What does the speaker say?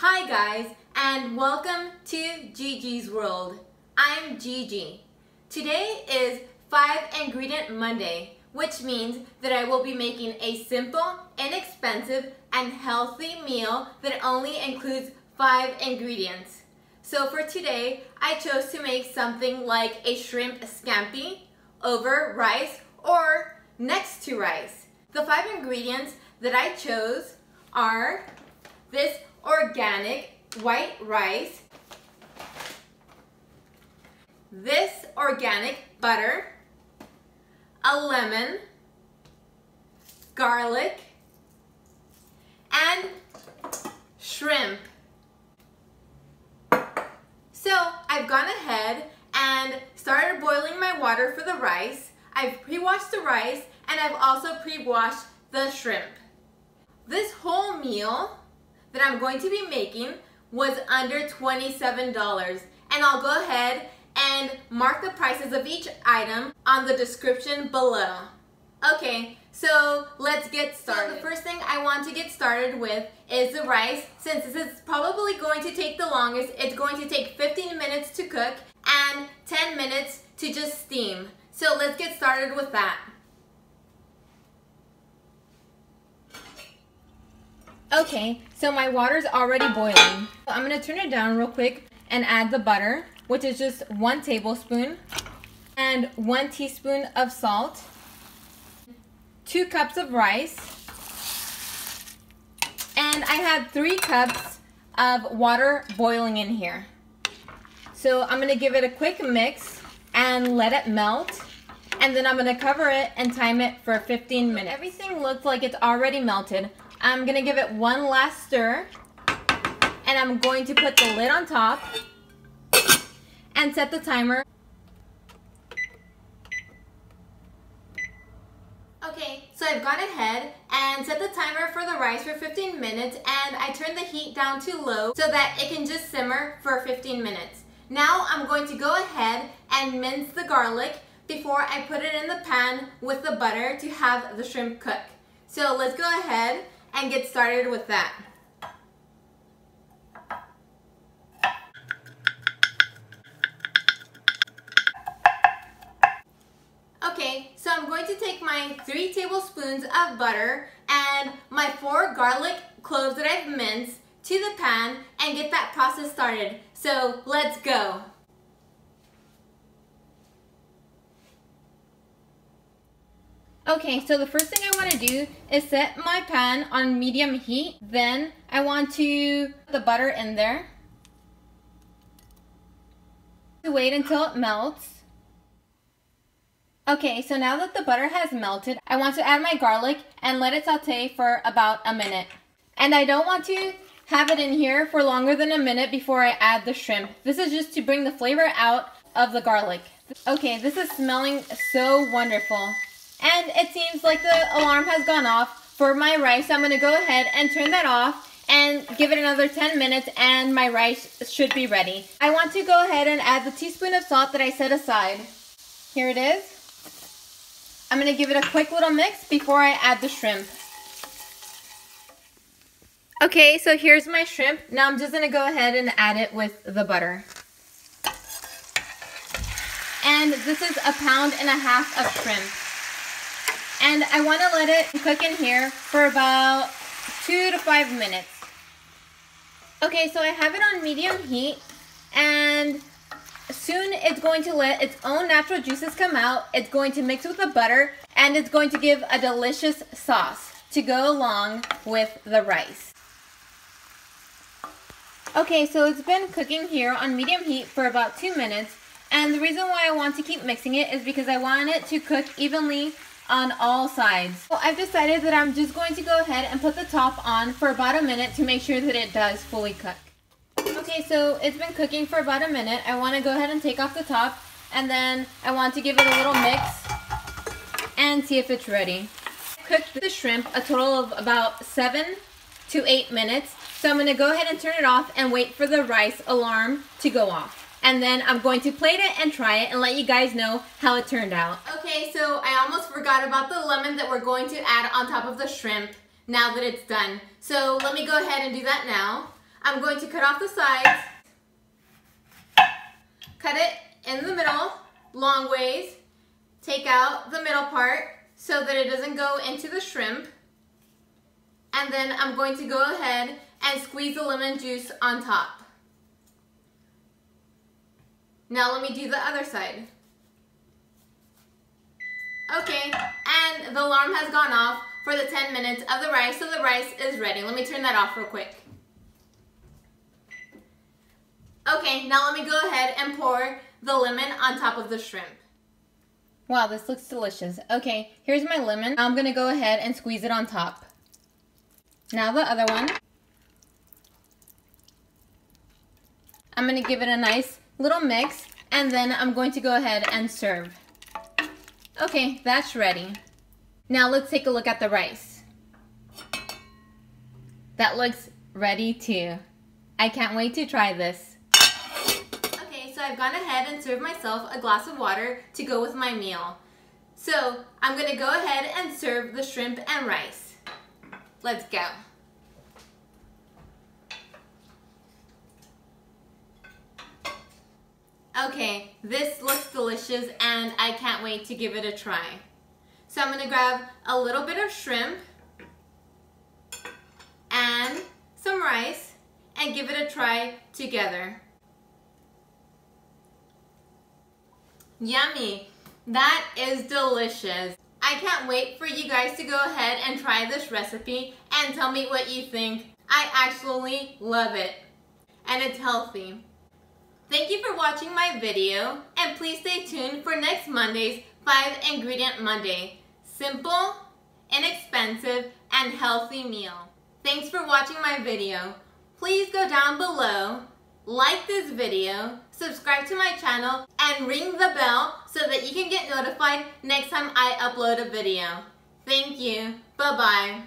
Hi guys, and welcome to Gigi's World. I'm Gigi. Today is 5-ingredient Monday, which means that I will be making a simple, inexpensive, and healthy meal that only includes 5 ingredients. So for today, I chose to make something like a shrimp scampi over rice or next to rice. The 5 ingredients that I chose are this organic white rice, this organic butter, a lemon, garlic, and shrimp. So I've gone ahead and started boiling my water for the rice. I've pre-washed the rice and I've also pre-washed the shrimp. This whole meal that I'm going to be making was under $27, and I'll go ahead and mark the prices of each item on the description below. Okay, so let's get started. So the first thing I want to get started with is the rice. Since this is probably going to take the longest, it's going to take 15 minutes to cook and 10 minutes to just steam. So let's get started with that. Okay, so my water's already boiling. I'm gonna turn it down real quick and add the butter, which is just 1 tablespoon, and 1 teaspoon of salt, 2 cups of rice, and I have 3 cups of water boiling in here. So I'm gonna give it a quick mix and let it melt, and then I'm gonna cover it and time it for 15 minutes. Everything looks like it's already melted. I'm gonna give it one last stir, and I'm going to put the lid on top and set the timer. Okay, so I've gone ahead and set the timer for the rice for 15 minutes, and I turned the heat down to low so that it can just simmer for 15 minutes. Now I'm going to go ahead and mince the garlic before I put it in the pan with the butter to have the shrimp cook. So let's go ahead and get started with that. Okay, so I'm going to take my 3 tablespoons of butter and my 4 garlic cloves that I've minced to the pan and get that process started. So let's go. Okay, so the first thing I want to do is set my pan on medium heat. Then I want to put the butter in there. Wait until it melts. Okay, so now that the butter has melted, I want to add my garlic and let it saute for about a minute. And I don't want to have it in here for longer than a minute before I add the shrimp. This is just to bring the flavor out of the garlic. Okay, this is smelling so wonderful. And it seems like the alarm has gone off for my rice. So I'm going to go ahead and turn that off and give it another 10 minutes and my rice should be ready. I want to go ahead and add the teaspoon of salt that I set aside. Here it is. I'm going to give it a quick little mix before I add the shrimp. Okay, so here's my shrimp. Now I'm just going to go ahead and add it with the butter. And this is 1.5 pounds of shrimp. And I want to let it cook in here for about 2 to 5 minutes. Okay, so I have it on medium heat, and soon it's going to let its own natural juices come out. It's going to mix with the butter, and it's going to give a delicious sauce to go along with the rice. Okay, so it's been cooking here on medium heat for about 2 minutes, and the reason why I want to keep mixing it is because I want it to cook evenly on all sides. So I've decided that I'm just going to go ahead and put the top on for about a minute to make sure that it does fully cook. Okay, so it's been cooking for about a minute. I want to go ahead and take off the top, and then I want to give it a little mix and see if it's ready. I cooked the shrimp a total of about 7 to 8 minutes. So I'm going to go ahead and turn it off and wait for the rice alarm to go off. And then I'm going to plate it and try it and let you guys know how it turned out. Okay, so I almost forgot about the lemon that we're going to add on top of the shrimp now that it's done. So let me go ahead and do that now. I'm going to cut off the sides, cut it in the middle, long ways, take out the middle part so that it doesn't go into the shrimp, and then I'm going to go ahead and squeeze the lemon juice on top. Now let me do the other side. Okay, and the alarm has gone off for the 10 minutes of the rice, so the rice is ready. Let me turn that off real quick. Okay, now let me go ahead and pour the lemon on top of the shrimp. Wow, this looks delicious. Okay, here's my lemon. I'm gonna go ahead and squeeze it on top. Now the other one. I'm gonna give it a nice little mix, and then I'm going to go ahead and serve. Okay, that's ready. Now let's take a look at the rice. That looks ready too. I can't wait to try this. Okay, so I've gone ahead and served myself a glass of water to go with my meal. So I'm gonna go ahead and serve the shrimp and rice. Let's go. Okay, this looks delicious and I can't wait to give it a try. So I'm gonna grab a little bit of shrimp and some rice and give it a try together. Yummy! That is delicious. I can't wait for you guys to go ahead and try this recipe and tell me what you think. I absolutely love it. And it's healthy. Thank you for watching my video, and please stay tuned for next Monday's 5-ingredient Monday. Simple, inexpensive, and healthy meal. Thanks for watching my video. Please go down below, like this video, subscribe to my channel, and ring the bell so that you can get notified next time I upload a video. Thank you. Bye-bye.